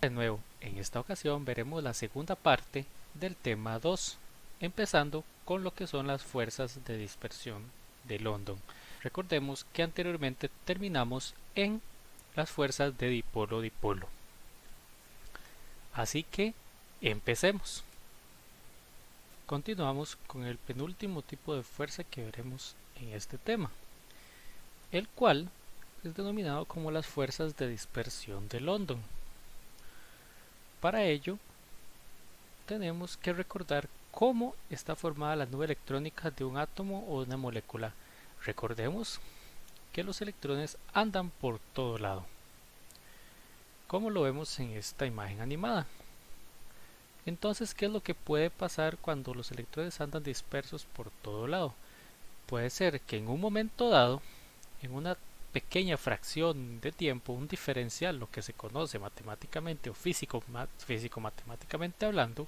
De nuevo, en esta ocasión veremos la segunda parte del tema 2, empezando con lo que son las fuerzas de dispersión de London. Recordemos que anteriormente terminamos en las fuerzas de dipolo-dipolo. Así que empecemos. Continuamos con el penúltimo tipo de fuerza que veremos en este tema, el cual es denominado como las fuerzas de dispersión de London. Para ello, tenemos que recordar cómo está formada la nube electrónica de un átomo o una molécula. Recordemos que los electrones andan por todo lado, como lo vemos en esta imagen animada. Entonces, ¿qué es lo que puede pasar cuando los electrones andan dispersos por todo lado? Puede ser que en un momento dado, en una pequeña fracción de tiempo, un diferencial, lo que se conoce matemáticamente o físico-matemáticamente hablando,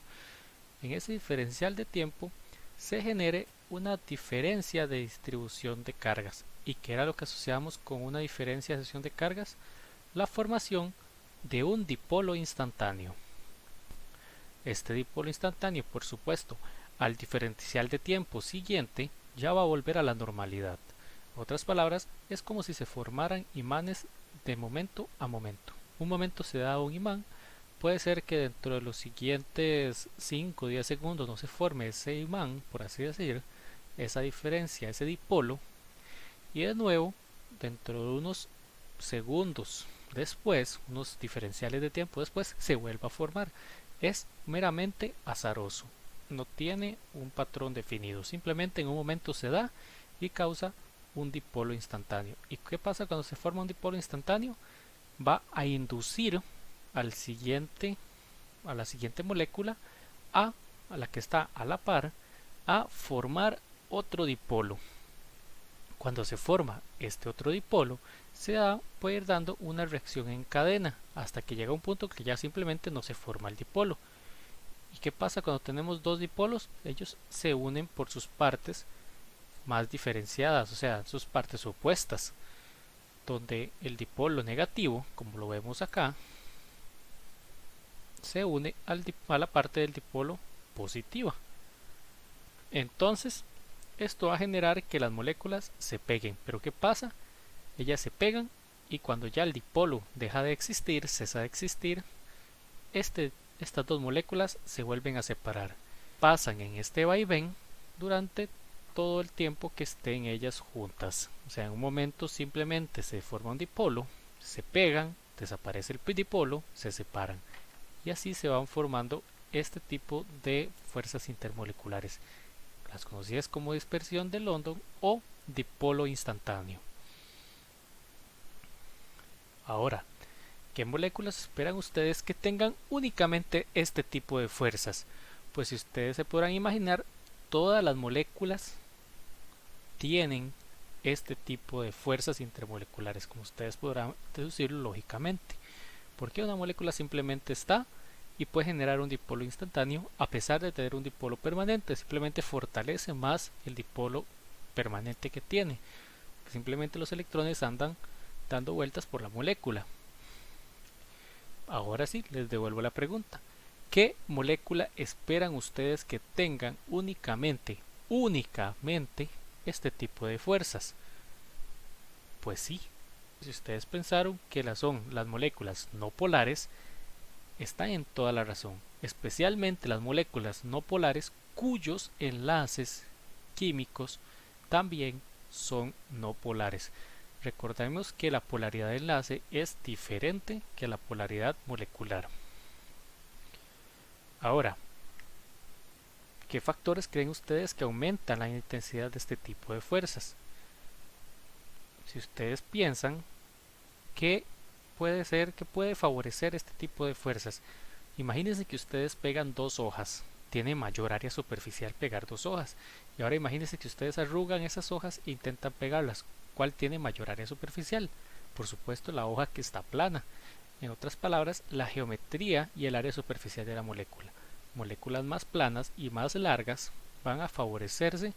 en ese diferencial de tiempo se genere una diferencia de distribución de cargas. ¿Y qué era lo que asociamos con una diferenciación de cargas? La formación de un dipolo instantáneo. Este dipolo instantáneo, por supuesto, al diferencial de tiempo siguiente ya va a volver a la normalidad. En otras palabras, es como si se formaran imanes de momento a momento. Un momento se da un imán, puede ser que dentro de los siguientes 5 o 10 segundos no se forme ese imán, por así decir, esa diferencia, ese dipolo, y de nuevo, dentro de unos segundos después, unos diferenciales de tiempo después, se vuelva a formar. Es meramente azaroso, no tiene un patrón definido, simplemente en un momento se da y causa un dipolo instantáneo. ¿Y qué pasa cuando se forma un dipolo instantáneo? Va a inducir a la siguiente molécula, a la que está a la par, a formar otro dipolo. Cuando se forma este otro dipolo, puede ir dando una reacción en cadena hasta que llega un punto que ya simplemente no se forma el dipolo. ¿Y qué pasa cuando tenemos dos dipolos? Ellos se unen por sus partes más diferenciadas, o sea, sus partes opuestas, donde el dipolo negativo, como lo vemos acá, se une a la parte del dipolo positiva. Entonces, esto va a generar que las moléculas se peguen. ¿Pero qué pasa? Ellas se pegan y cuando ya el dipolo deja de existir, cesa de existir, estas dos moléculas se vuelven a separar. Pasan en este vaivén durante todo el tiempo que estén ellas juntas. O sea, en un momento simplemente se forma un dipolo, se pegan, desaparece el dipolo, se separan. Y así se van formando este tipo de fuerzas intermoleculares, las conocidas como dispersión de London o dipolo instantáneo. Ahora, ¿qué moléculas esperan ustedes que tengan únicamente este tipo de fuerzas? Pues si ustedes se podrán imaginar, todas las moléculas tienen este tipo de fuerzas intermoleculares, como ustedes podrán deducirlo lógicamente, porque una molécula simplemente está y puede generar un dipolo instantáneo a pesar de tener un dipolo permanente, simplemente fortalece más el dipolo permanente que tiene, simplemente los electrones andan dando vueltas por la molécula. Ahora sí, les devuelvo la pregunta. ¿Qué molécula esperan ustedes que tengan únicamente este tipo de fuerzas? Pues sí, si ustedes pensaron que son las moléculas no polares, están en toda la razón, especialmente las moléculas no polares cuyos enlaces químicos también son no polares. Recordemos que la polaridad de enlace es diferente que la polaridad molecular. Ahora, ¿qué factores creen ustedes que aumentan la intensidad de este tipo de fuerzas? Si ustedes piensan que puede favorecer este tipo de fuerzas, imagínense que ustedes pegan dos hojas, tiene mayor área superficial pegar dos hojas, y ahora imagínense que ustedes arrugan esas hojas e intentan pegarlas. ¿Cuál tiene mayor área superficial? Por supuesto, la hoja que está plana. En otras palabras, la geometría y el área superficial de la molécula. Moléculas más planas y más largas van a favorecerse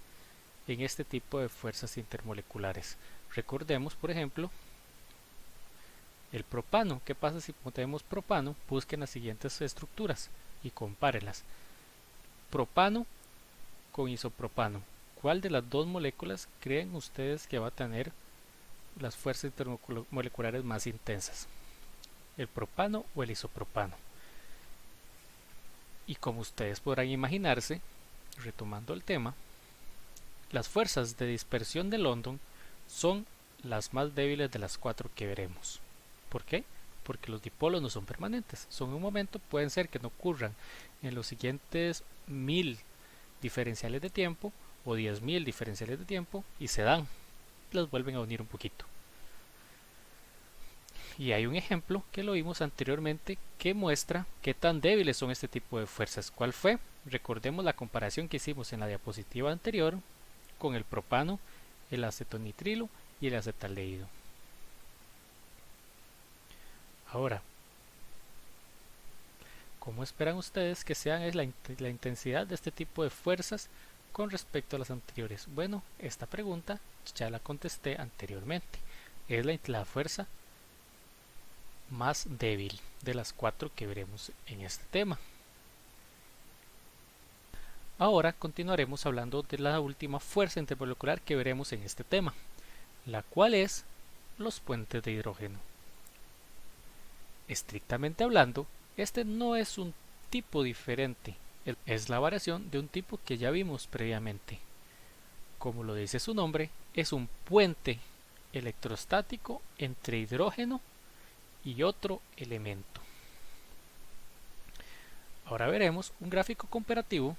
en este tipo de fuerzas intermoleculares. Recordemos, por ejemplo, El propano, ¿qué pasa si tenemos propano? Busquen las siguientes estructuras y compárenlas. Propano con isopropano. ¿Cuál de las dos moléculas creen ustedes que va a tener las fuerzas intermoleculares más intensas? ¿El propano o el isopropano? Y como ustedes podrán imaginarse, retomando el tema, las fuerzas de dispersión de London son las más débiles de las cuatro que veremos. ¿Por qué? Porque los dipolos no son permanentes. Son un momento, pueden ser que no ocurran en los siguientes 1000 diferenciales de tiempo o 10.000 diferenciales de tiempo y se dan, las vuelven a unir un poquito. Y hay un ejemplo que lo vimos anteriormente que muestra qué tan débiles son este tipo de fuerzas. ¿Cuál fue? Recordemos la comparación que hicimos en la diapositiva anterior con el propano, el acetonitrilo y el acetaldehído. Ahora, ¿cómo esperan ustedes que sea la intensidad de este tipo de fuerzas con respecto a las anteriores? Bueno, esta pregunta ya la contesté anteriormente. Es la fuerza más débil de las cuatro que veremos en este tema. Ahora continuaremos hablando de la última fuerza intermolecular que veremos en este tema, la cual es los puentes de hidrógeno. Estrictamente hablando, este no es un tipo diferente, es la variación de un tipo que ya vimos previamente. Como lo dice su nombre, es un puente electrostático entre hidrógeno y otro elemento. Ahora veremos un gráfico comparativo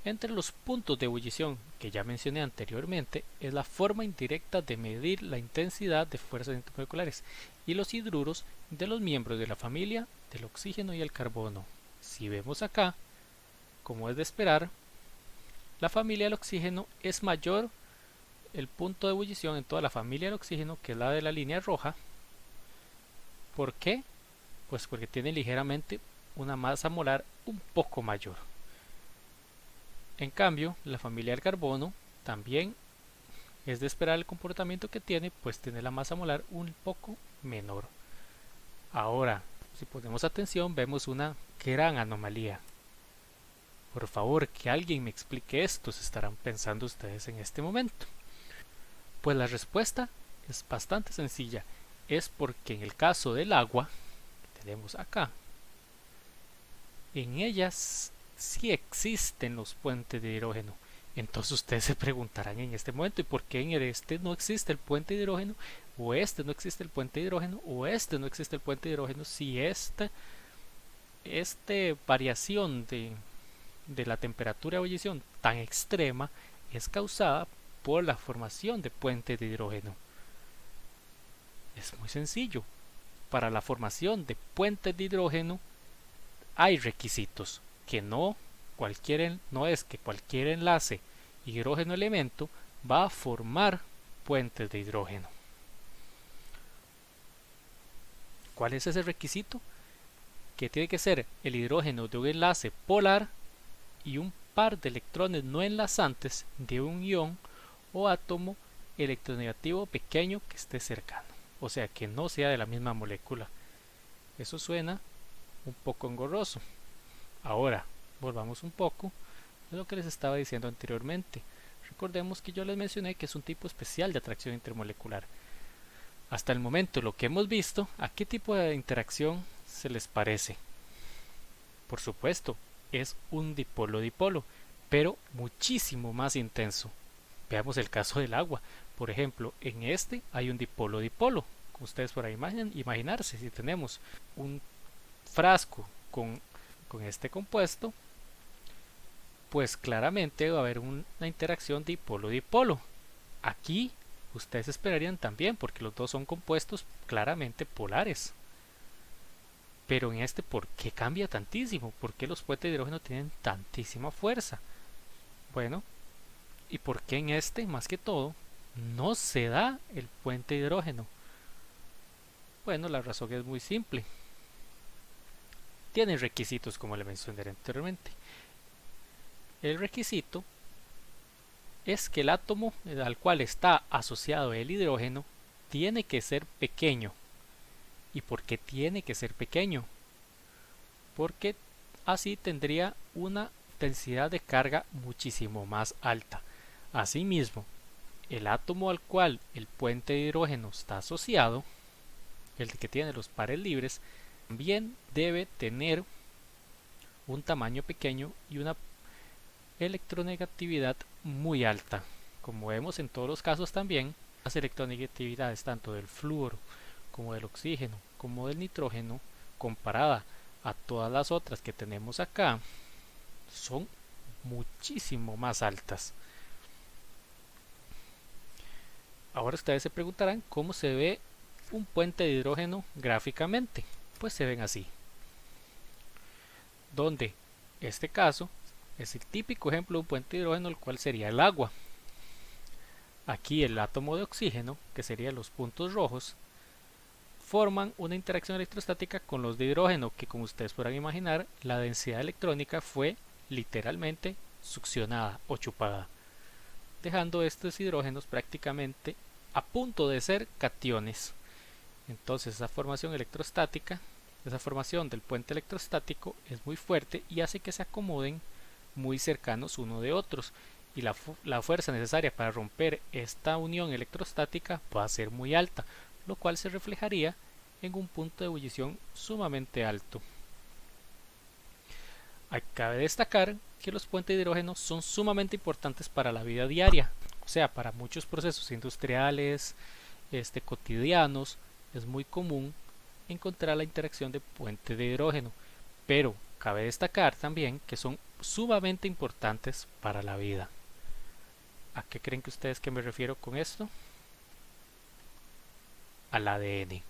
entre los puntos de ebullición que ya mencioné anteriormente. Es la forma indirecta de medir la intensidad de fuerzas intermoleculares y los hidruros de los miembros de la familia del oxígeno y el carbono. Si vemos acá, como es de esperar, la familia del oxígeno es mayor el punto de ebullición en toda la familia del oxígeno, que es la de la línea roja. ¿Por qué? Pues porque tiene ligeramente una masa molar un poco mayor. En cambio, la familia del carbono también es de esperar el comportamiento que tiene, pues tiene la masa molar un poco menor. Ahora, si ponemos atención, vemos una gran anomalía. Por favor, que alguien me explique esto, se estarán pensando ustedes en este momento. Pues la respuesta es bastante sencilla. Es porque en el caso del agua, que tenemos acá, en ellas sí existen los puentes de hidrógeno. Entonces ustedes se preguntarán en este momento, ¿y por qué en este no existe el puente de hidrógeno? ¿O este no existe el puente de hidrógeno? ¿O este no existe el puente de hidrógeno? Si esta variación de la temperatura de ebullición tan extrema es causada por la formación de puentes de hidrógeno. Es muy sencillo. Para la formación de puentes de hidrógeno hay requisitos que no es que cualquier enlace hidrógeno elemento va a formar puentes de hidrógeno. ¿Cuál es ese requisito? Que tiene que ser el hidrógeno de un enlace polar y un par de electrones no enlazantes de un ion o átomo electronegativo pequeño que esté cercano, o sea que no sea de la misma molécula. Eso suena un poco engorroso. Ahora, volvamos un poco a lo que les estaba diciendo anteriormente. Recordemos que yo les mencioné que es un tipo especial de atracción intermolecular. Hasta el momento lo que hemos visto, ¿a qué tipo de interacción se les parece? Por supuesto, es un dipolo-dipolo, pero muchísimo más intenso. Veamos el caso del agua. Por ejemplo, en este hay un dipolo-dipolo. Como ustedes podrán imaginarse, si tenemos un frasco con este compuesto, pues claramente va a haber una interacción dipolo-dipolo. Aquí ustedes esperarían también, porque los dos son compuestos claramente polares. Pero en este, ¿por qué cambia tantísimo? ¿Por qué los puentes de hidrógeno tienen tantísima fuerza? Bueno, ¿y por qué en este, más que todo, no se da el puente de hidrógeno? Bueno, la razón es muy simple. Tienen requisitos como le mencioné anteriormente. El requisito es que el átomo al cual está asociado el hidrógeno tiene que ser pequeño. ¿Y por qué tiene que ser pequeño? Porque así tendría una densidad de carga muchísimo más alta. Asimismo, el átomo al cual el puente de hidrógeno está asociado, el que tiene los pares libres, también debe tener un tamaño pequeño y una electronegatividad muy alta. Como vemos en todos los casos también, las electronegatividades tanto del flúor como del oxígeno como del nitrógeno, comparada a todas las otras que tenemos acá, son muchísimo más altas. Ahora ustedes se preguntarán cómo se ve un puente de hidrógeno gráficamente. Pues se ven así, donde este caso es el típico ejemplo de un puente de hidrógeno, el cual sería el agua. Aquí el átomo de oxígeno, que serían los puntos rojos, forman una interacción electrostática con los de hidrógeno, que como ustedes podrán imaginar, la densidad electrónica fue literalmente succionada o chupada, dejando estos hidrógenos prácticamente a punto de ser cationes. Entonces esa formación electrostática, esa formación del puente electrostático es muy fuerte y hace que se acomoden muy cercanos uno de otros, y la fuerza necesaria para romper esta unión electrostática va a ser muy alta, lo cual se reflejaría en un punto de ebullición sumamente alto. Cabe destacar que los puentes de hidrógeno son sumamente importantes para la vida diaria, o sea, para muchos procesos industriales, cotidianos, es muy común encontrar la interacción de puente de hidrógeno, pero cabe destacar también que son sumamente importantes para la vida. ¿A qué creen que ustedes que me refiero con esto? Al ADN.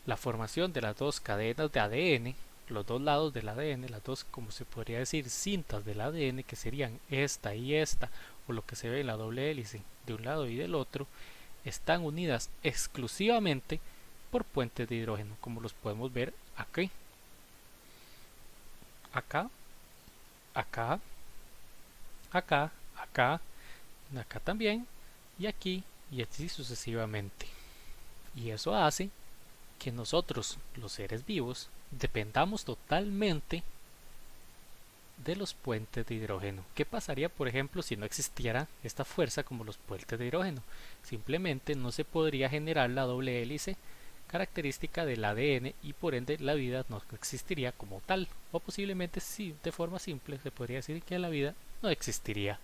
La formación de las dos cadenas de ADN, los dos lados del ADN, las dos, como se podría decir, cintas del ADN, que serían esta y esta, o lo que se ve en la doble hélice de un lado y del otro, están unidas exclusivamente por puentes de hidrógeno, como los podemos ver aquí, acá, acá, acá, acá, acá también, y aquí, y así sucesivamente. Y eso hace que nosotros, los seres vivos, dependamos totalmente de los puentes de hidrógeno. ¿Qué pasaría, por ejemplo, si no existiera esta fuerza como los puentes de hidrógeno? Simplemente no se podría generar la doble hélice característica del ADN y por ende la vida no existiría como tal, o posiblemente sí, de forma simple se podría decir que la vida no existiría.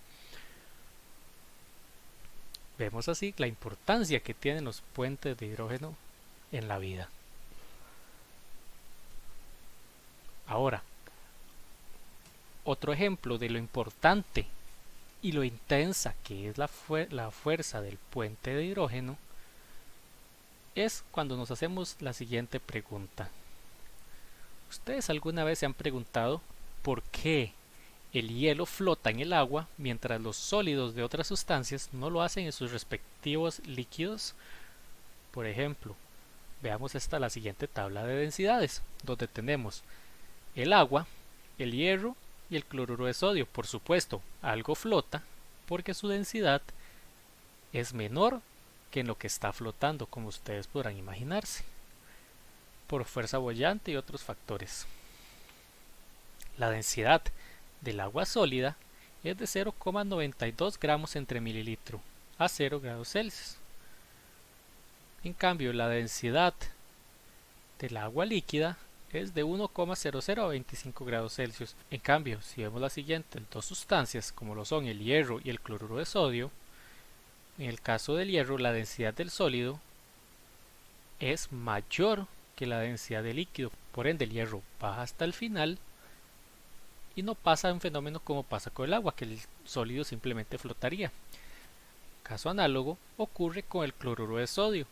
Vemos así la importancia que tienen los puentes de hidrógeno en la vida. Ahora, otro ejemplo de lo importante y lo intensa que es la fuerza del puente de hidrógeno es cuando nos hacemos la siguiente pregunta. ¿Ustedes alguna vez se han preguntado por qué el hielo flota en el agua mientras los sólidos de otras sustancias no lo hacen en sus respectivos líquidos? Por ejemplo, veamos la siguiente tabla de densidades, donde tenemos el agua, el hierro y el cloruro de sodio. Por supuesto, algo flota porque su densidad es menor que en lo que está flotando, como ustedes podrán imaginarse, por fuerza boyante y otros factores. La densidad del agua sólida es de 0,92 gramos entre mililitro a 0 grados Celsius. En cambio, la densidad del agua líquida es de 1,00 a 25 grados Celsius. En cambio, si vemos las siguientes dos sustancias, como lo son el hierro y el cloruro de sodio, en el caso del hierro, la densidad del sólido es mayor que la densidad del líquido. Por ende, el hierro baja hasta el final y no pasa un fenómeno como pasa con el agua, que el sólido simplemente flotaría. Caso análogo ocurre con el cloruro de sodio,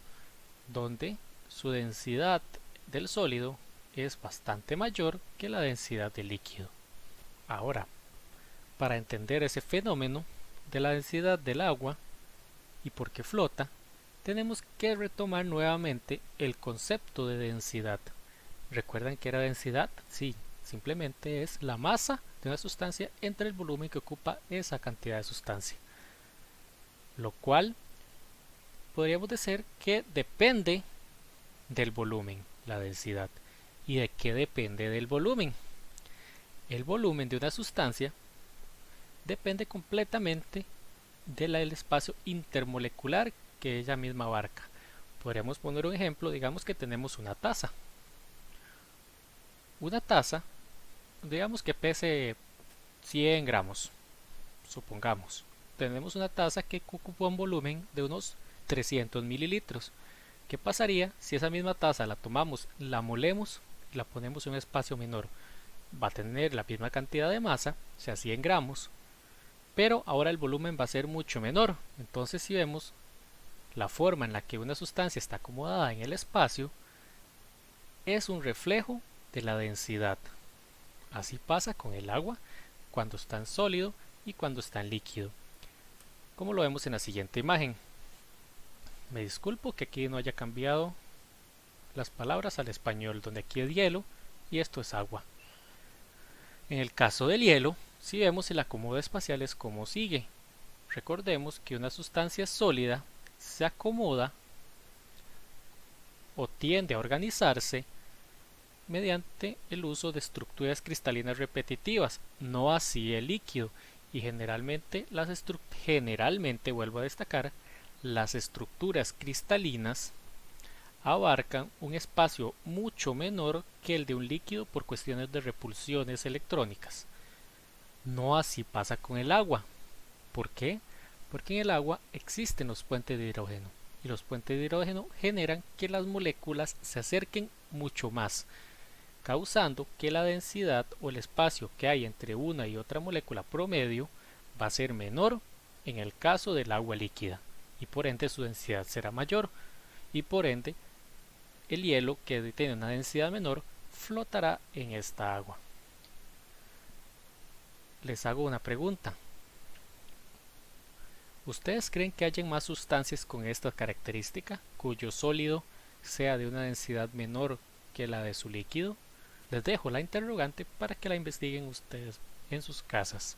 donde su densidad del sólido es bastante mayor que la densidad del líquido. Ahora, para entender ese fenómeno de la densidad del agua y por qué flota, tenemos que retomar nuevamente el concepto de densidad. ¿Recuerdan qué era densidad? Sí, simplemente es la masa de una sustancia entre el volumen que ocupa esa cantidad de sustancia. Lo cual podríamos decir que depende del volumen, la densidad. ¿Y de qué depende del volumen? El volumen de una sustancia depende completamente del espacio intermolecular que ella misma abarca. Podríamos poner un ejemplo, digamos que tenemos una taza. Una taza, digamos que pese 100 gramos, supongamos. Tenemos una taza que ocupa un volumen de unos 300 mililitros. ¿Qué pasaría si esa misma taza la tomamos, la molemos y la ponemos en un espacio menor? Va a tener la misma cantidad de masa, o sea 100 gramos, pero ahora el volumen va a ser mucho menor. Entonces si vemos la forma en la que una sustancia está acomodada en el espacio, es un reflejo de la densidad. Así pasa con el agua cuando está en sólido y cuando está en líquido, como lo vemos en la siguiente imagen. Me disculpo que aquí no haya cambiado las palabras al español, donde aquí es hielo y esto es agua. En el caso del hielo, si vemos el acomodo espacial es como sigue. Recordemos que una sustancia sólida se acomoda o tiende a organizarse mediante el uso de estructuras cristalinas repetitivas, no así el líquido, y generalmente vuelvo a destacar, las estructuras cristalinas abarcan un espacio mucho menor que el de un líquido por cuestiones de repulsiones electrónicas. No así pasa con el agua. ¿Por qué? Porque en el agua existen los puentes de hidrógeno, y los puentes de hidrógeno generan que las moléculas se acerquen mucho más, causando que la densidad o el espacio que hay entre una y otra molécula promedio va a ser menor en el caso del agua líquida, y por ende su densidad será mayor, y por ende el hielo, que tiene una densidad menor, flotará en esta agua. Les hago una pregunta. ¿Ustedes creen que hayan más sustancias con esta característica, cuyo sólido sea de una densidad menor que la de su líquido? Les dejo la interrogante para que la investiguen ustedes en sus casas.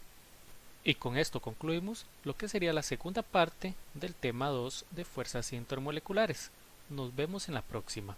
Y con esto concluimos lo que sería la segunda parte del tema 2 de fuerzas intermoleculares. Nos vemos en la próxima.